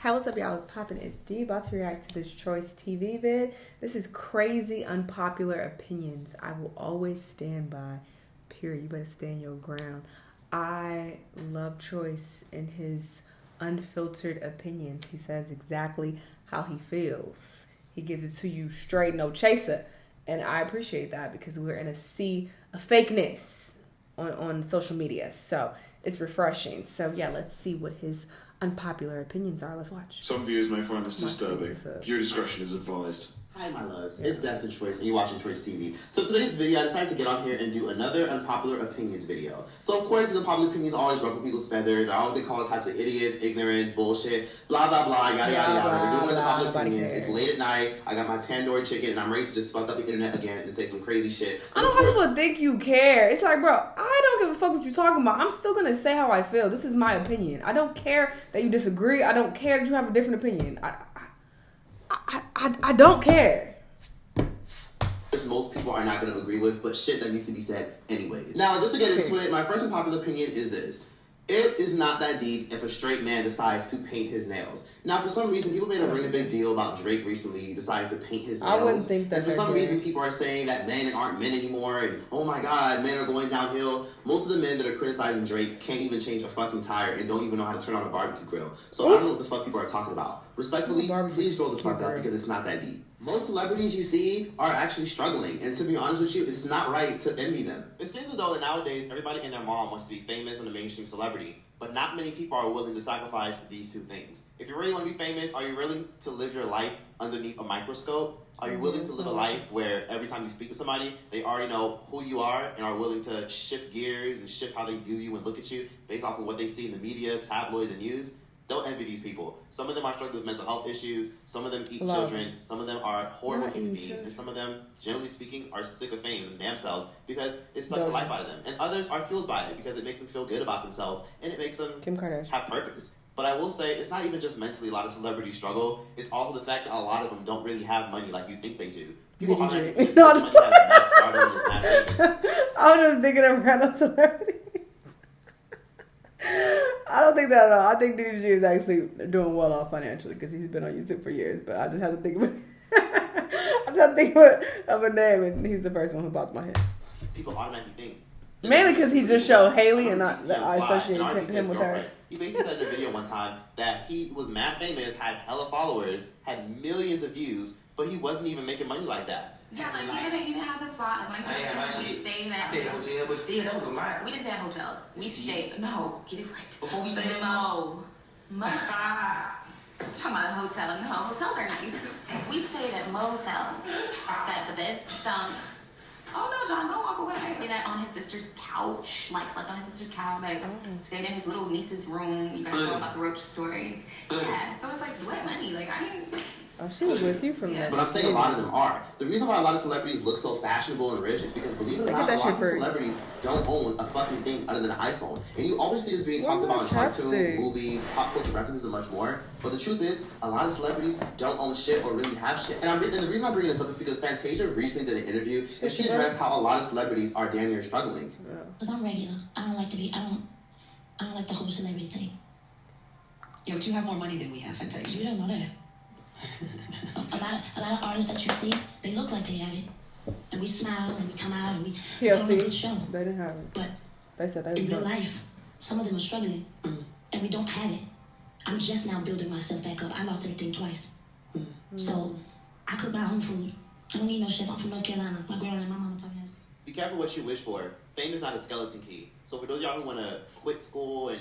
Hey, what's up, y'all? It's poppin'. It's D. About to react to this TROYCETV vid. This is crazy, unpopular opinions. I will always stand by. Period. You better stand your ground. I love Troyce in his unfiltered opinions. He says exactly how he feels. He gives it to you straight, no chaser. And I appreciate that because we're in a sea of fakeness on social media. So it's refreshing. So yeah, let's see what his unpopular opinions are. Let's watch. Some viewers may find this disturbing. Viewer discretion is advised. Hi, my loves. It's Destin Troyce, and you're watching TROYCETV. So today's video, I decided to get on here and do another unpopular opinions video. So of course, these unpopular opinions always ruffle people's feathers. I always get called all types of idiots, ignorance, bullshit, blah blah blah, yada yada yada. We're doing unpopular opinions. It's late at night. I got my tandoori chicken, and I'm ready to just fuck up the internet again and say some crazy shit. I don't know how people think you care. It's like, bro, I don't give a fuck what you're talking about. I'm still gonna say how I feel. This is my opinion. I don't care that you disagree. I don't care that you have a different opinion. I don't care. Most people are not going to agree with, but shit that needs to be said anyway. Now, just to get into it, my first unpopular opinion is this. It is not that deep if a straight man decides to paint his nails. Now, for some reason, people made a really big deal about Drake recently deciding to paint his nails. I wouldn't think that. And for some reason, people are saying that men aren't men anymore, and oh my god, men are going downhill. Most of the men that are criticizing Drake can't even change a fucking tire and don't even know how to turn on a barbecue grill. So I don't know what the fuck people are talking about. Respectfully, please grow the fuck up because it's not that deep. Most celebrities you see are actually struggling, and to be honest with you, it's not right to envy them. It seems as though that nowadays everybody and their mom wants to be famous and a mainstream celebrity, but not many people are willing to sacrifice these two things. If you really want to be famous, are you willing to live your life underneath a microscope? Are you willing to live a life where every time you speak to somebody, they already know who you are and are willing to shift gears and shift how they view you and look at you based off of what they see in the media, tabloids, and news? Don't envy these people. Some of them are struggling with mental health issues. Some of them eat children. Some of them are horrible human beings. And some of them, generally speaking, are sick of fame and damn selves because it sucks the life out of them. And others are fueled by it because it makes them feel good about themselves and it makes them have purpose. But I will say, it's not even just mentally a lot of celebrities struggle. It's also the fact that a lot of them don't really have money like you think they do. People are like, money has not started and is not famous. I was just thinking of random celebrities. I don't think that at all. I think DDG is actually doing well off financially because he's been on YouTube for years. But I just have to think of it. I just have to think of a name, and he's the first one who popped my head. People automatically think. Mainly because he just showed Haley, and I associate him with her. He basically said in a video one time that he was mad famous, had hella followers, had millions of views, but he wasn't even making money like that. Yeah, like we didn't even have a spot. Like when I said we stayed at a hotel, but still that was a lot. We didn't stay at hotels. We stayed. No, get it right. Before we stayed at talking about a hotel. No, hotels are nice. We stayed at motel. That the beds stunk. Oh no, John, don't walk away. Stayed on his sister's couch. Like slept on his sister's couch. Like stayed in his little niece's room. You guys know about the roach story. Yeah, so it's like what money? Like I mean. Oh, she was with you from that. But I'm saying a lot of them are. The reason why a lot of celebrities look so fashionable and rich is because, believe it or not, a lot of celebrities don't own a fucking thing other than an iPhone. And you always see this being talked about in cartoons, movies, pop culture references, and much more. But the truth is, a lot of celebrities don't own shit or really have shit. And the reason I'm bringing this up is because Fantasia recently did an interview and she addressed how a lot of celebrities are damn near struggling. Because I'm regular. I don't like to be, I don't like the whole celebrity thing. Yeah, but you have more money than we have, Fantasia. You don't know that. a lot of artists that you see, they look like they have it, and we smile and we come out and we put on a good show. They didn't have it. But they said they in real life, some of them are struggling, and we don't have it. I'm just now building myself back up. I lost everything twice, so I cook my own food. I don't need no chef. I'm from North Carolina. My grandma and my mama taught me. Be careful what you wish for. Fame is not a skeleton key. So for those of y'all who want to quit school and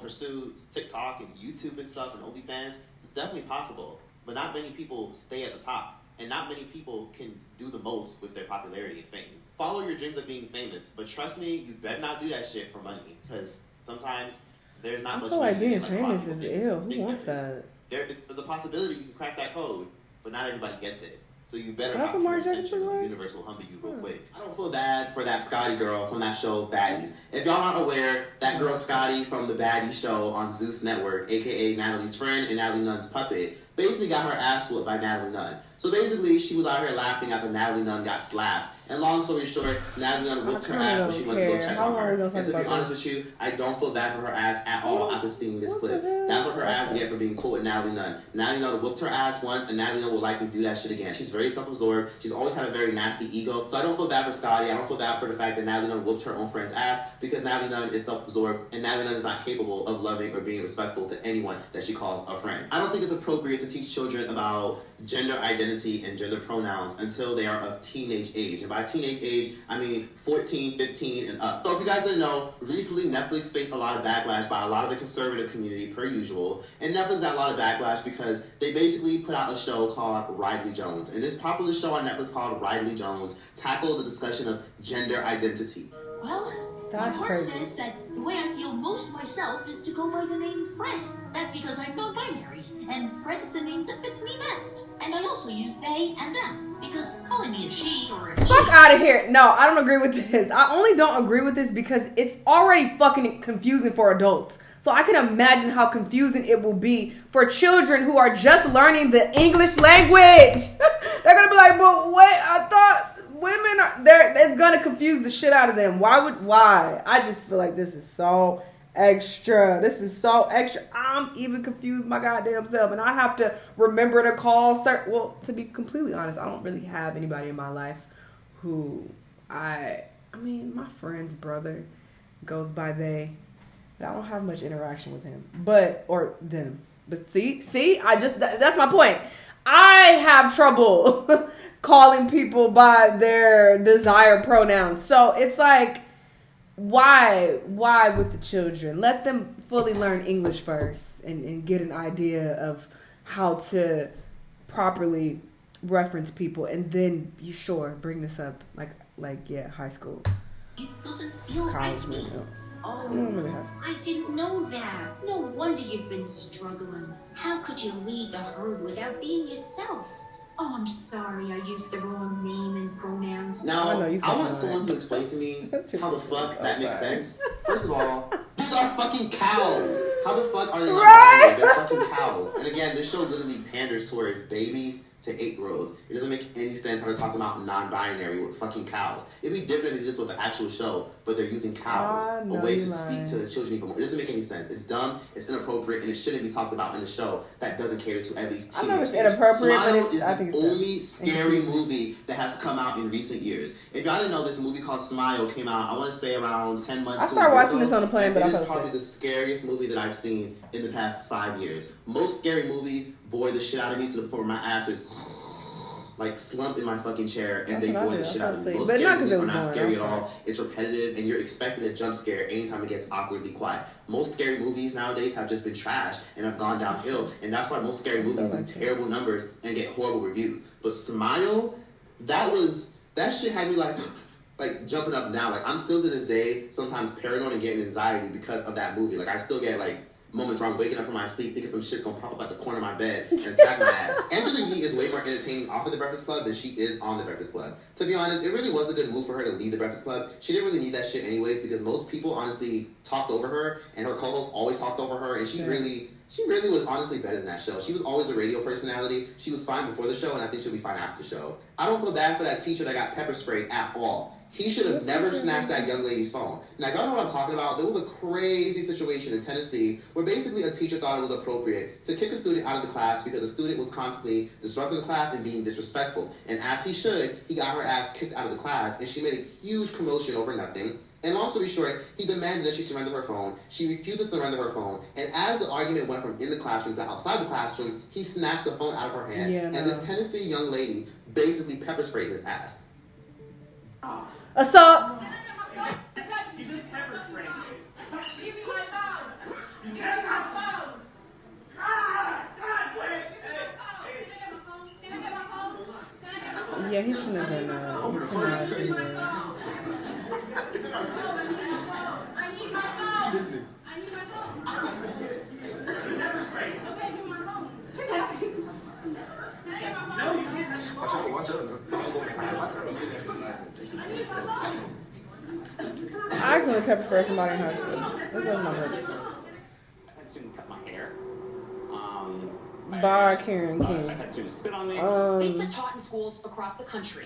pursue TikTok and YouTube and stuff and OnlyFans, it's definitely possible. But not many people stay at the top, and not many people can do the most with their popularity and fame. Follow your dreams of being famous, but trust me, you better not do that shit for money, because sometimes there's not much money. I feel like being famous is ill. Who wants that? There's a possibility you can crack that code, but not everybody gets it. So you better not pay attention, or the universe will humble you real quick. I don't feel bad for that Scotty girl from that show, Baddies. If y'all aren't aware, that girl Scotty from the Baddies show on Zeus Network, a.k.a. Natalie's friend and Natalie Nunn's puppet, basically got her ass whooped by Natalie Nunn. So basically, she was out here laughing after Natalie Nunn got slapped, And long story short, Natalie Nunn whooped her ass when she went to go check on her. And to be honest with you, I don't feel bad for her ass at all after seeing this clip. That's what her ass get for being cool with Natalie Nunn. Natalie Nunn whooped her ass once, and Natalie Nunn will likely do that shit again. She's very self-absorbed. She's always had a very nasty ego. So I don't feel bad for Scotty. I don't feel bad for the fact that Natalie Nunn whooped her own friend's ass, because Natalie Nunn is self-absorbed, and Natalie Nunn is not capable of loving or being respectful to anyone that she calls a friend. I don't think it's appropriate to teach children about gender identity and gender pronouns until they are of teenage age. And by teenage age, I mean 14, 15, and up. So if you guys didn't know, recently Netflix faced a lot of backlash by a lot of the conservative community, per usual. And Netflix got a lot of backlash because they basically put out a show called Riley Jones. And this popular show on Netflix called Riley Jones tackled the discussion of gender identity. Well, my heart says that the way I feel most myself is to go by the name Fred. That's because I'm non-binary, and Fred is the name that fits me best. And I also use they and them, because calling me a she or a he... Fuck out of here. No, I don't agree with this. I only don't agree with this because it's already fucking confusing for adults. So I can imagine how confusing it will be for children who are just learning the English language. They're gonna be like, but wait, I thought women are there. It's gonna confuse the shit out of them. Why? I just feel like this is so extra. This is so extra. I'm even confused my goddamn self, and I have to remember to call. Well, to be completely honest, I don't really have anybody in my life who I mean, my friend's brother goes by they. But I don't have much interaction with him, or them. But see, that's my point. I have trouble calling people by their desired pronouns. So it's like, why with the children? Let them fully learn English first and get an idea of how to properly reference people, and then you bring this up like high school. It doesn't feel right to me. Oh, I didn't know that. No wonder you've been struggling. How could you lead the herd without being yourself? Oh, I'm sorry, I used the wrong name and pronouns. Now, I want someone to explain to me how the fuck that makes sense. First of all, these are fucking cows. How the fuck are they not binary? They're fucking cows. And again, this show literally panders towards babies to 8-year-olds. It doesn't make any sense how they're talking about non-binary with fucking cows. It'd be different if they did this with an actual show, but they're using cows, a way to speak to the children even more. It doesn't make any sense. It's dumb, it's inappropriate, and it shouldn't be talked about in the show that doesn't cater to at least teenagers. I know it's inappropriate, Smile but is I think the it's only scary movie that has come out in recent years. If y'all didn't know, this movie called Smile came out, I want to say around 10 months ago. I started watching this on the plane, but it is probably the scariest movie that I've seen in the past 5 years. Most scary movies bore the shit out of me to the point where my ass is like slump in my fucking chair, and they bore the shit out of me. Most scary movies are not scary at all. It's repetitive, and you're expecting a jump scare anytime it gets awkwardly quiet. Most scary movies nowadays have just been trashed and have gone downhill, and that's why most scary movies do terrible numbers and get horrible reviews. But Smile, that shit had me like jumping up and down. Like, I'm still to this day sometimes paranoid and getting anxiety because of that movie. Like, I still get like moments where I'm waking up from my sleep thinking some shit's gonna pop up at the corner of my bed and attack my ass. Angela Yee is way more entertaining off of The Breakfast Club than she is on The Breakfast Club. To be honest, it really was a good move for her to leave The Breakfast Club. She didn't really need that shit anyways, because most people honestly talked over her, and her co-hosts always talked over her, and she really was honestly better than that show. She was always a radio personality. She was fine before the show, and I think she'll be fine after the show. I don't feel bad for that teacher that got pepper sprayed at all. He should have never snatched that young lady's phone. Now, y'all know what I'm talking about. There was a crazy situation in Tennessee where basically a teacher thought it was appropriate to kick a student out of the class because the student was constantly disrupting the class and being disrespectful. And as he should, he got her ass kicked out of the class, and she made a huge commotion over nothing. And long story short, he demanded that she surrender her phone. She refused to surrender her phone. And as the argument went from in the classroom to outside the classroom, he snatched the phone out of her hand. And this Tennessee young lady basically pepper sprayed his ass. Assault. She just pepper sprayed me. Give me my phone. Give me my phone. God, wait. Hey. Yeah, he shouldn't have done that. I need my phone. Pepper sprayed. Okay, give me my phone. No, you can't. Watch out. I actually pepper spray somebody in high school. It wasn't my hurt. I had students cut my hair. Bye, Karen King. I've had students spit on me. Bates is taught in schools across the country.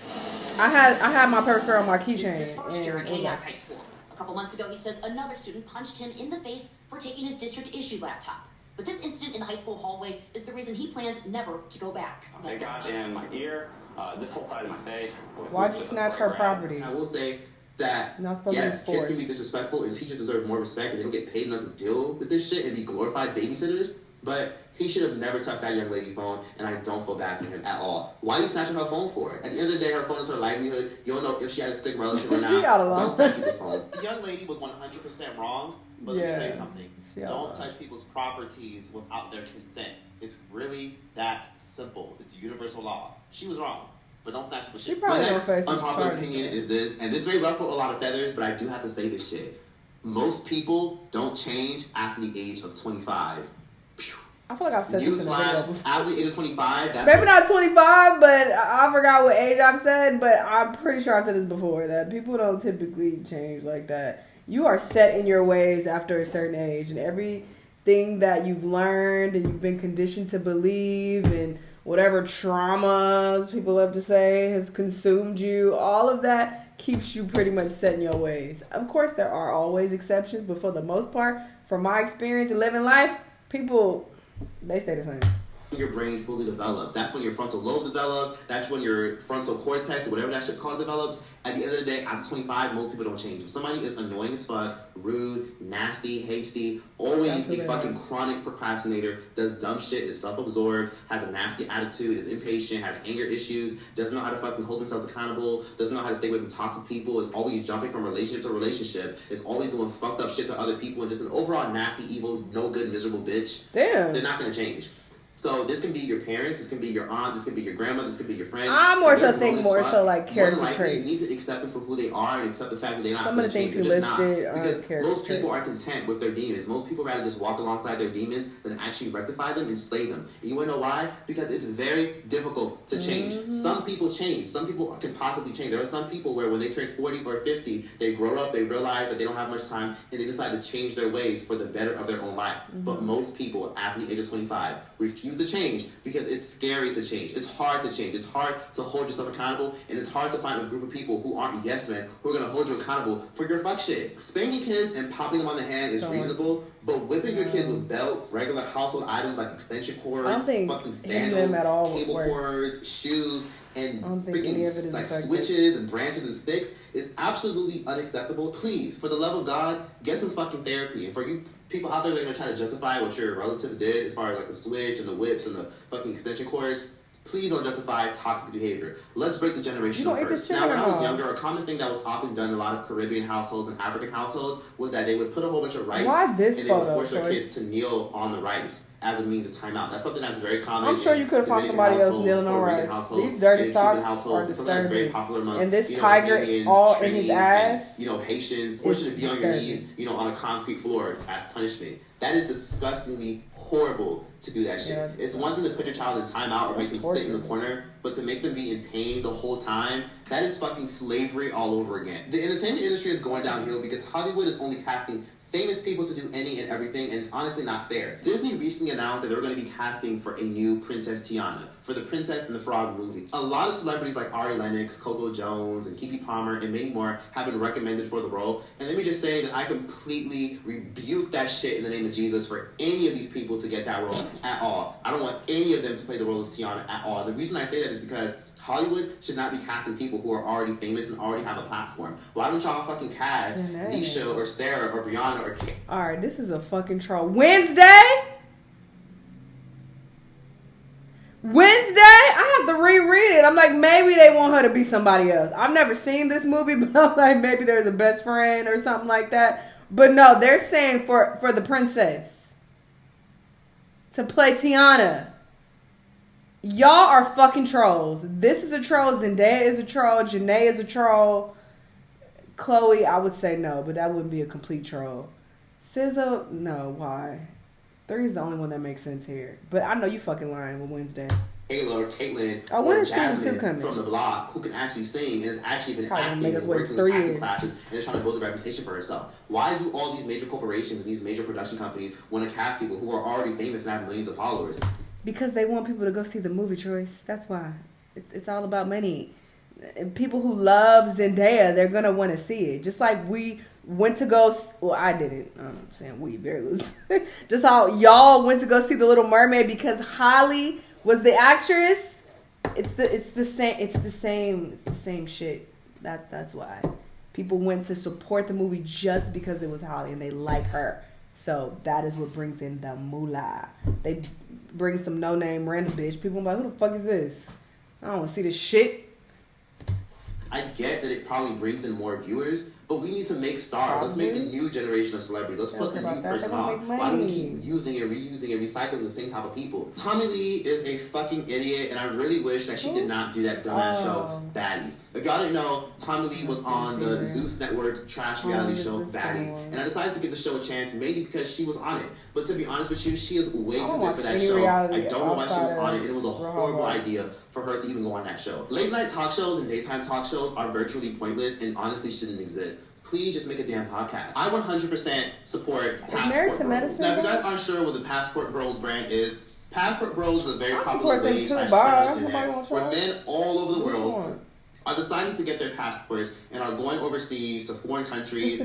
I had my purse on my keychain. This is his first year at and Antioch High School. A couple months ago, he says another student punched him in the face for taking his district-issued laptop. But this incident in the high school hallway is the reason he plans never to go back. They got in my ear, this whole side of my face. Why'd you snatch her property? I will say that, yes, kids can be disrespectful and teachers deserve more respect and they don't get paid enough to deal with this shit and be glorified babysitters. But he should have never touched that young lady's phone, and I don't feel bad for him at all. Why are you snatching her phone for? At the end of the day, her phone is her livelihood. You don't know if she had a sick relative or not. Don't snatch people's phones. The young lady was 100% wrong, but let me tell you something. Don't touch people's properties without their consent. It's really that simple. It's universal law. She was wrong, but don't snatch people's shit. My next unpopular opinion is this, and this may ruffle a lot of feathers, but I do have to say this shit. Most people don't change after the age of 25. I feel like I've said this in a video before. After the age of 25, that's maybe not 25, but I forgot what age I've said, but I'm pretty sure I've said this before, that people don't typically change like that. You are set in your ways after a certain age, and everything that you've learned and you've been conditioned to believe and whatever traumas people love to say has consumed you, all of that keeps you pretty much set in your ways. Of course, there are always exceptions, but for the most part, from my experience in living life, people... they stay the same. Your brain fully develops. That's when your frontal lobe develops. That's when your frontal cortex, or whatever that shit's called, develops. At the end of the day, after 25, most people don't change. If somebody is annoying as fuck, rude, nasty, hasty, always a fucking chronic procrastinator, does dumb shit, is self-absorbed, has a nasty attitude, is impatient, has anger issues, doesn't know how to fucking hold themselves accountable, doesn't know how to stay away from toxic people, is always jumping from relationship to relationship, is always doing fucked up shit to other people, and just an overall nasty, evil, no good, miserable bitch. Damn. They're not gonna change. So this can be your parents, this can be your aunt, this can be your grandma, this can be your friend. I more so like character traits. You need to accept them for who they are and accept the fact that they're not some of the things you listed are because character most people traits. are content with their demons. Most people rather just walk alongside their demons than actually rectify them and slay them. And you wanna know why? Because it's very difficult to change. Mm-hmm. Some people change. Some people can possibly change. There are some people where when they turn 40 or 50, they grow up, they realize that they don't have much time, and they decide to change their ways for the better of their own life. Mm-hmm. But most people after the age of 25 refuse to change because it's scary to change. It's hard to change. It's hard to hold yourself accountable, and it's hard to find a group of people who aren't yes men who are going to hold you accountable for your fuck shit. Spanking kids and popping them on the hand is reasonable, but whipping your kids with belts, regular household items like extension cords, fucking sandals, cable cords, shoes, and freaking like switches and branches and sticks is absolutely unacceptable. Please, for the love of God, get some fucking therapy. And for you people out there that are going to try to justify what your relative did as far as like the switch and the whips and the fucking extension cords, please don't justify toxic behavior. Let's break the generational curse. Now, when I was younger, a common thing that was often done in a lot of Caribbean households and African households was that they would put a whole bunch of rice and they would force their kids to kneel on the rice as a means of timeout. That's something that's very common. I'm sure you could have found somebody else kneeling on rice. These dirty socks are disturbing. And this tiger all in his ass. Haitians, forced you to be on your knees, on a concrete floor as punishment. That is disgustingly horrible to do that shit. Yeah, it's one thing to put your child in timeout or make them sit in the corner, but to make them be in pain the whole time, that is fucking slavery all over again. The entertainment industry is going downhill because Hollywood is only casting famous people to do any and everything, and it's honestly not fair. Disney recently announced that they were going to be casting for a new Princess Tiana for the Princess and the Frog movie. A lot of celebrities like Ari Lennox, Coco Jones, and Keke Palmer, and many more have been recommended for the role. And let me just say that I completely rebuke that shit in the name of Jesus for any of these people to get that role at all. I don't want any of them to play the role of Tiana at all. The reason I say that is because Hollywood should not be casting people who are already famous and already have a platform. Why don't y'all fucking cast Nisha or Sarah or Brianna or Kate? Alright, this is a fucking troll. Wednesday? I have to reread it. I'm like, maybe they want her to be somebody else. I've never seen this movie, but I'm like, maybe there's a best friend or something like that. But no, they're saying for the princess to play Tiana. Y'all are fucking trolls. This is a troll. Zendaya is a troll. Janae is a troll. Chloe, I would say no, but that wouldn't be a complete troll. SZA, no, why? 3 is the only one that makes sense here. But I know you fucking lying with Wednesday. Ayla or Caitlyn or Jasmine from the block who can actually sing and has actually been acting and working with acting classes and is trying to build a reputation for herself. Why do all these major corporations and these major production companies want to cast people who are already famous and have millions of followers? Because they want people to go see the movie, Troyce. That's why. It's all about money. And people who love Zendaya, they're going to want to see it. Just like we went to go... Well, I didn't. I'm saying we, very loose. Just how y'all went to go see The Little Mermaid because Holly was the actress. It's the same shit. That's why. People went to support the movie just because it was Holly and they like her. So that is what brings in the moolah. They bring some no-name random bitch. People are like, who the fuck is this? I don't want to see this shit. I get that it probably brings in more viewers, but we need to make stars. Let's make a new generation of celebrity. Let's put the new person on. Why do we keep using and reusing and recycling the same type of people? Tommy Lee is a fucking idiot, and I really wish that she did not do that dumbass show, Baddies. If y'all didn't know, Tommy Lee was on the Zeus Network trash reality show, Baddies. And I decided to give the show a chance, maybe because she was on it. But to be honest with you, she is way too good for that show. I don't know why she was on it. It was a horrible idea for her to even go on that show. Late night talk shows and daytime talk shows are virtually pointless and honestly shouldn't exist. Please just make a damn podcast. I 100% support Passport Bros. Now, if you guys aren't sure what the Passport Bros brand is, Passport Bros is a very popular wage where men all over the world are deciding to get their passports and are going overseas to foreign countries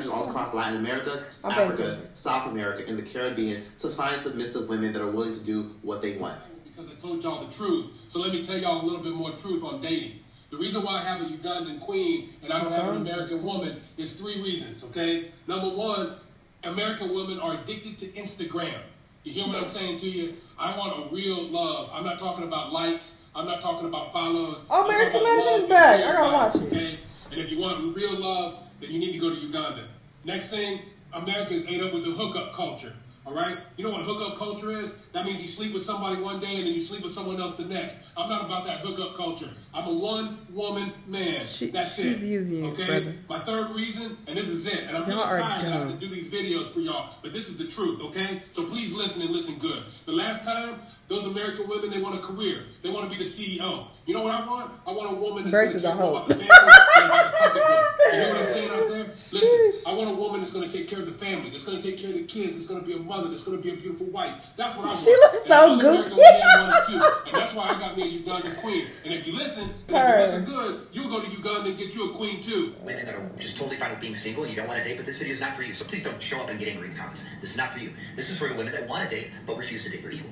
all across Latin America, Africa, South America, and the Caribbean to find submissive women that are willing to do what they want. Because I told y'all the truth, so let me tell y'all a little bit more truth on dating. The reason why I have a Ugandan queen and I don't have an American woman is 3 reasons, okay? Number 1, American women are addicted to Instagram. You hear what I'm saying to you? I want a real love. I'm not talking about likes. I'm not talking about follows. Oh, American Medicine's back. I gotta watch it. Okay? And if you want real love, then you need to go to Uganda. Next thing, Americans ate up with the hookup culture. All right? You know what hookup culture is? That means you sleep with somebody one day and then you sleep with someone else the next. I'm not about that hookup culture. I'm a one-woman man. That's it. She's using you, okay? Brother. My 3rd reason, and this is it, and I'm really tired of having to do these videos for y'all, but this is the truth, okay? So please listen and listen good. The last time, those American women, they want a career. They want to be the CEO. You know what I want? I want a woman that's going to care about the family and about the pocketbook. You hear what I'm saying out there? Listen, I want a woman that's going to take care of the family, that's going to take care of the kids, that's going to be a mother, that's going to be a beautiful wife. That's what I want. She looks so good. And that's why I got me a Ugandan queen. And if you listen, and if you listen good, you'll go to Uganda and get you a queen too. Women that are just totally fine with being single and you don't want to date, but this video is not for you. So please don't show up and get angry in the comments. This is not for you. This is for the women that want to date but refuse to date their equal.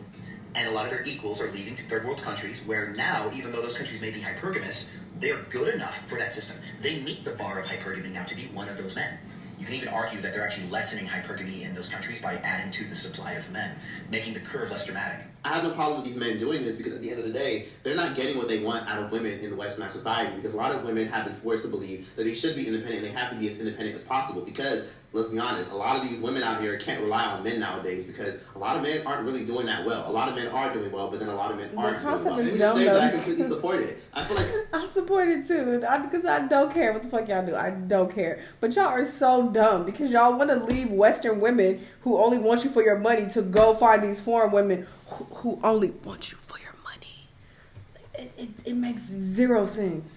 And a lot of their equals are leaving to third world countries where now, even though those countries may be hypergamous, they're good enough for that system. They meet the bar of hypergamy now to be one of those men. You can even argue that they're actually lessening hypergamy in those countries by adding to the supply of men, making the curve less dramatic. I have no problem with these men doing this because at the end of the day, they're not getting what they want out of women in the westernized society because a lot of women have been forced to believe that they should be independent and they have to be as independent as possible because, let's be honest, a lot of these women out here can't rely on men nowadays because a lot of men aren't really doing that well. A lot of men are doing well, but then a lot of men aren't doing well. Let me just say that I completely support it. I feel like... I support it too because I don't care what the fuck y'all do. I don't care. But y'all are so dumb because y'all want to leave Western women who only want you for your money to go find these foreign women who only want you for your money. It makes 0 sense.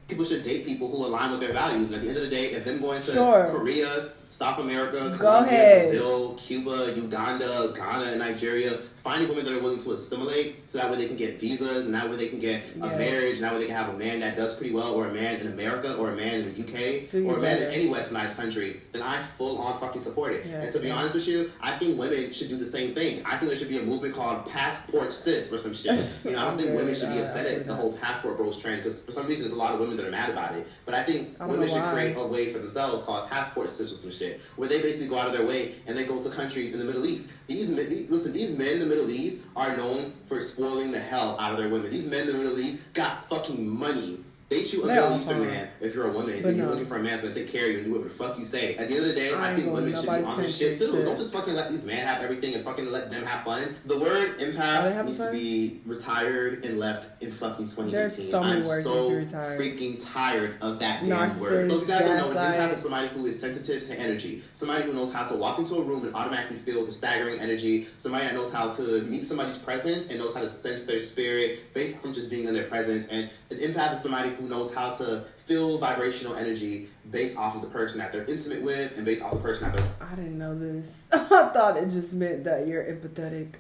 People should date people who align with their values. And at the end of the day, if them going to Korea, South America, Colombia, Brazil, Cuba, Uganda, Ghana, and Nigeria, finding women that are willing to assimilate so that way they can get visas and that way they can get a marriage and that way they can have a man that does pretty well or a man in America or a man in the UK or a man in any westernized country, then I full on fucking support it. And to be honest with you, I think women should do the same thing. I think there should be a movement called Passport Sis or some shit. You know, I don't think women should be upset at the whole Passport Bros trend because for some reason there's a lot of women that are mad about it. But I think women should create a way for themselves called Passport Sis or some shit where they basically go out of their way and they go to countries in the Middle East. These men in the Middle East are known for spoiling the hell out of their women. These men in the Middle East got fucking money. They shoot a Middle Eastern man if you're a woman and you're looking for a man that's going to take care of you and do whatever the fuck you say. At the end of the day, I think women should be on this shit too. Don't just fucking let these men have everything and fucking let them have fun. The word empath needs to be retired and left in fucking 2018. I'm so freaking tired of that damn word. So if you guys don't know, an empath is somebody who is sensitive to energy. Somebody who knows how to walk into a room and automatically feel the staggering energy. Somebody that knows how to meet somebody's presence and knows how to sense their spirit based on just being in their presence. And an empath is somebody who knows how to feel vibrational energy based off of the person that they're intimate with and based off the person that they're... I didn't know this. I thought it just meant that you're empathetic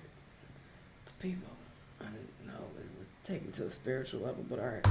to people. I didn't know it was taken to a spiritual level, but all right.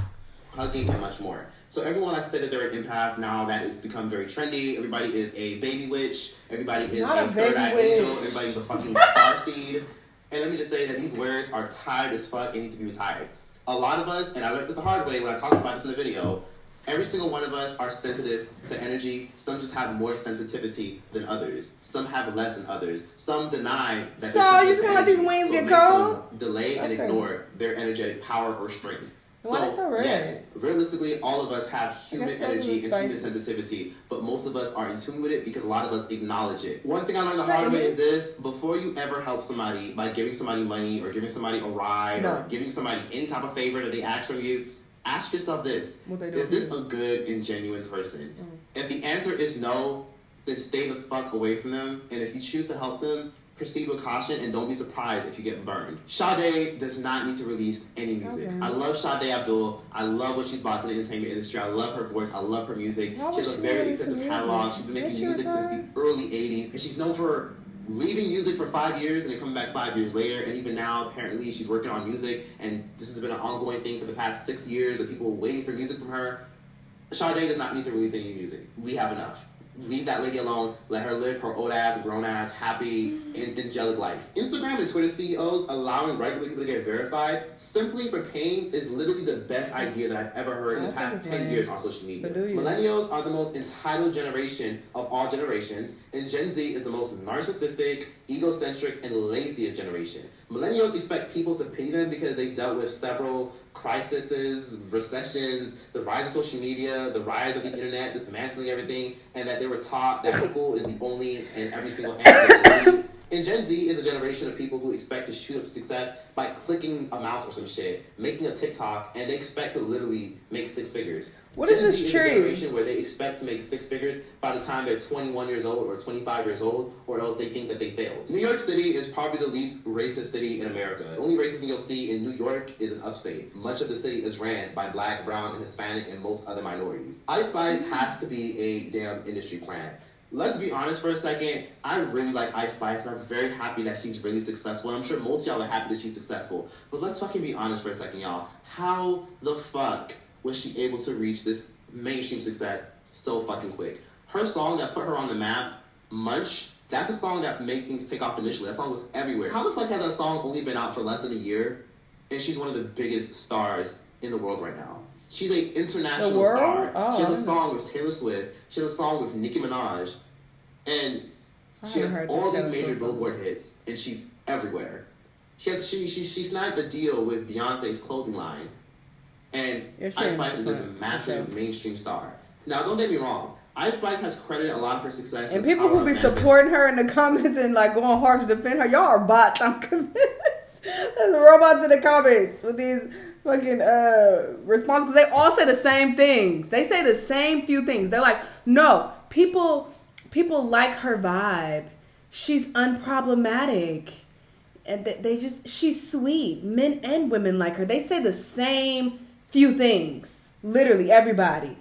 Hugging and much more. So everyone likes to say that they're an empath now that it's become very trendy. Everybody is a baby witch. Everybody is a third-eye angel. Everybody's a fucking starseed. And let me just say that these words are tired as fuck and need to be retired. A lot of us, and I learned this the hard way when I talked about this in the video, every single one of us are sensitive to energy. Some just have more sensitivity than others. Some have less than others. Some deny that they're sensitive to energy. So you can let these wings get cold? Delay and ignore their energetic power or strength. So, yes, realistically, all of us have human energy and human sensitivity, but most of us are in tune with it because a lot of us acknowledge it. One thing I learned the hard way is this: before you ever help somebody by giving somebody money or giving somebody a ride or giving somebody any type of favor that they ask from you, ask yourself this: is this a good and genuine person? If the answer is no, then stay the fuck away from them, and if you choose to help them, proceed with caution and don't be surprised if you get burned. Sade does not need to release any music. I love Sade Abdul. I love what she's brought to the entertainment industry. I love her voice. I love her music. She has a very extensive catalog. She's been making music since the early 80s. And she's known for leaving music for 5 years and then coming back 5 years later. And even now, apparently, she's working on music. And this has been an ongoing thing for the past 6 years of people waiting for music from her. Sade does not need to release any music. We have enough. Leave that lady alone. Let her live her old ass, grown ass, happy, and angelic life. Instagram and Twitter CEOs allowing regular people to get verified simply for paying is literally the best idea that I've ever heard in the past 10 years on social media. Millennials are the most entitled generation of all generations, and Gen Z is the most narcissistic, egocentric, and laziest generation. Millennials expect people to pity them because they've dealt with several crises, recessions, the rise of social media, the rise of the internet, dismantling everything, and that they were taught that school is the only and every single answer. And Gen Z is a generation of people who expect to shoot up success by clicking a mouse or some shit, making a TikTok, and they expect to literally make 6 figures. What is this Gen Z tree? is a generation where they expect to make 6 figures by the time they're 21 years old or 25 years old, or else they think that they failed. New York City is probably the least racist city in America. The only racism you'll see in New York is in upstate. Much of the city is ran by Black, brown, and Hispanic, and most other minorities. Ice Spice has to be a damn industry plant. Let's be honest for a second. I really like Ice Spice, and I'm very happy that she's really successful. And I'm sure most of y'all are happy that she's successful. But let's fucking be honest for a second, y'all. How the fuck was she able to reach this mainstream success so fucking quick? Her song that put her on the map, Munch, that's a song that made things take off initially. That song was everywhere. How the fuck has that song only been out for less than a year? And she's one of the biggest stars in the world right now. She's an international star. She has a song with Taylor Swift. She has a song with Nicki Minaj. And she has all these major Billboard hits. And she's everywhere. She snagged a deal with Beyonce's clothing line. And Ice Spice is this massive mainstream star. Now, don't get me wrong. Ice Spice has credited a lot of her success. And people who be supporting her in the comments and like going hard to defend her, y'all are bots. I'm convinced. There's robots in the comments with these fucking responses. Because they all say the same things. They say the same few things. They're like, no, people like her vibe. She's unproblematic. And she's sweet. Men and women like her. They say the same few things. Literally everybody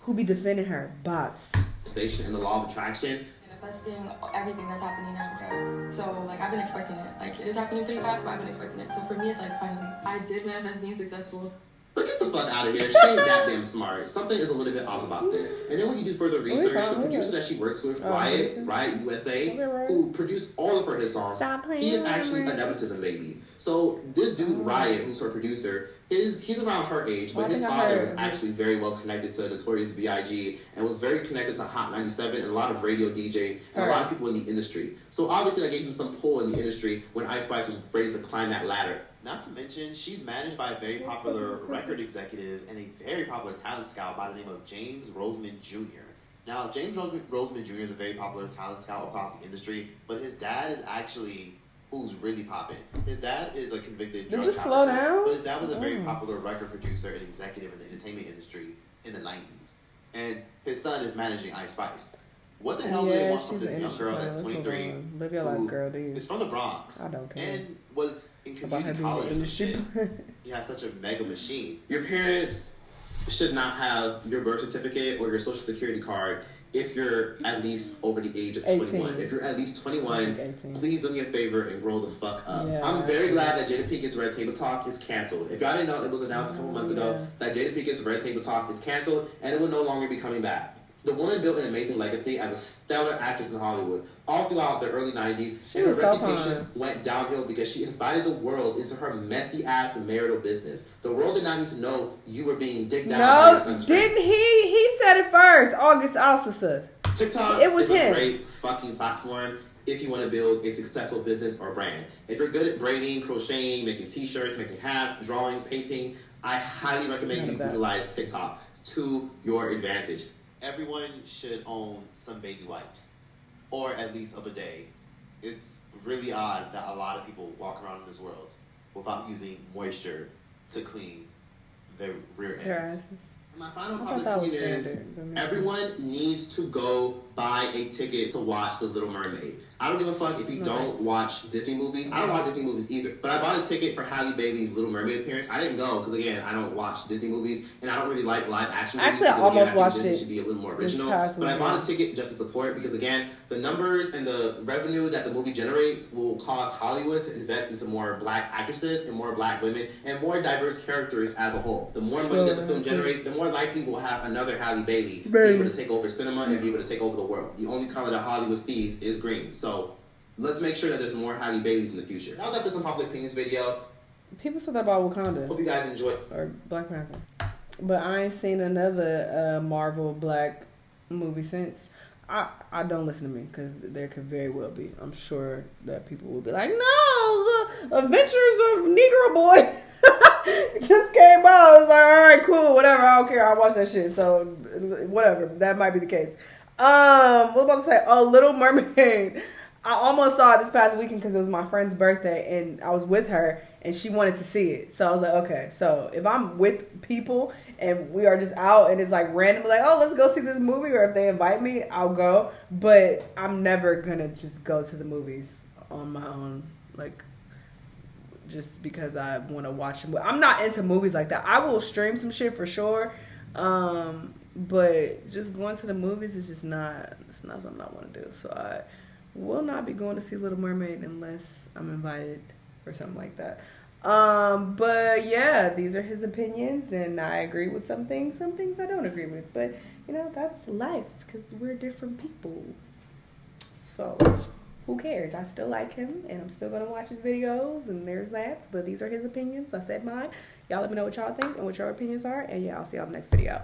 who be defending her. Bots. Station and the law of attraction. Manifesting everything that's happening now. Okay. So like I've been expecting it. Like it is happening pretty fast, but I've been expecting it. So for me, it's like finally I did manifest being successful. But get the fuck out of here. She ain't that damn smart. Something is a little bit off about this. And then when you do further research, the producer that she works with, Riot USA, who produced all of her hit songs, he is actually a nepotism baby. So this dude, Riot, who's her producer, he's around her age, but his father was actually very well connected to Notorious B.I.G. and was very connected to Hot 97 and a lot of radio DJs and a lot of people in the industry. So obviously that gave him some pull in the industry when Ice Spice was ready to climb that ladder. Not to mention, she's managed by a very popular record executive and a very popular talent scout by the name of James Roseman Jr. Now, James Roseman Jr. is a very popular talent scout across the industry, but his dad is actually who's really popping. His dad is a convicted drug trafficker, but his dad was a very popular record producer and executive in the entertainment industry in the 90s. And his son is managing Ice Spice. What the hell do they want from this young girl that's 23 who is from the Bronx and was in community college and shit? You have such a mega machine. Your parents should not have your birth certificate or your social security card if you're at least over the age of 21. 18. If you're at least 21, please do me a favor and grow the fuck up. Yeah, I'm very glad that Jada Pinkett's Red Table Talk is canceled. If y'all didn't know, it was announced a couple months ago that Jada Pinkett's Red Table Talk is canceled and it will no longer be coming back. The woman built an amazing legacy as a stellar actress in Hollywood all throughout the early 90s, and her reputation went downhill because she invited the world into her messy-ass marital business. The world did not need to know you were being dicked down by your son's friend. Didn't he? He said it first. August Alsisa. TikTok is a great fucking platform if you want to build a successful business or brand. If you're good at braiding, crocheting, making t-shirts, making hats, drawing, painting, I highly recommend you utilize TikTok to your advantage. Everyone should own some baby wipes, or at least a bidet. It's really odd that a lot of people walk around in this world without using moisture to clean their rear ends. My final public opinion is everyone needs to go buy a ticket to watch The Little Mermaid. I don't give a fuck if you don't watch Disney movies. I don't watch Disney movies either. But I bought a ticket for Halle Bailey's Little Mermaid appearance. I didn't go because, again, I don't watch Disney movies. And I don't really like live action movies. Actually, I almost watched it. It should be a little more original. But I bought a ticket just to support because, again, the numbers and the revenue that the movie generates will cause Hollywood to invest into more black actresses and more black women and more diverse characters as a whole. The more money that the film generates, the more likely we'll have another Halle Bailey be able to take over cinema and be able to take over the world. The only color that Hollywood sees is green. So let's make sure that there's more Halle Baileys in the future. Now that was some public opinions video. People said that about Wakanda. Hope you guys enjoy. Or Black Panther. But I ain't seen another Marvel black movie since. I don't listen to me because there could very well be. I'm sure that people will be like, no, the Adventures of Negro Boy just came out. I was like, all right, cool, whatever. I don't care. I'll watch that shit. So whatever. That might be the case. What was I about to say? Oh, Little Mermaid. I almost saw it this past weekend because it was my friend's birthday and I was with her and she wanted to see it. So I was like, okay, so if I'm with people and we are just out and it's like randomly like, oh, let's go see this movie, or if they invite me, I'll go. But I'm never going to just go to the movies on my own, like just because I want to watch them. I'm not into movies like that. I will stream some shit for sure. But just going to the movies is just it's not something I want to do. So I will not be going to see Little Mermaid unless I'm invited or something like that. But yeah, these are his opinions, and I agree with some things I don't agree with. But you know, that's life because we're different people. So who cares? I still like him, and I'm still gonna watch his videos, and there's that. But these are his opinions. I said mine. Y'all let me know what y'all think and what your opinions are, and yeah, I'll see y'all in the next video.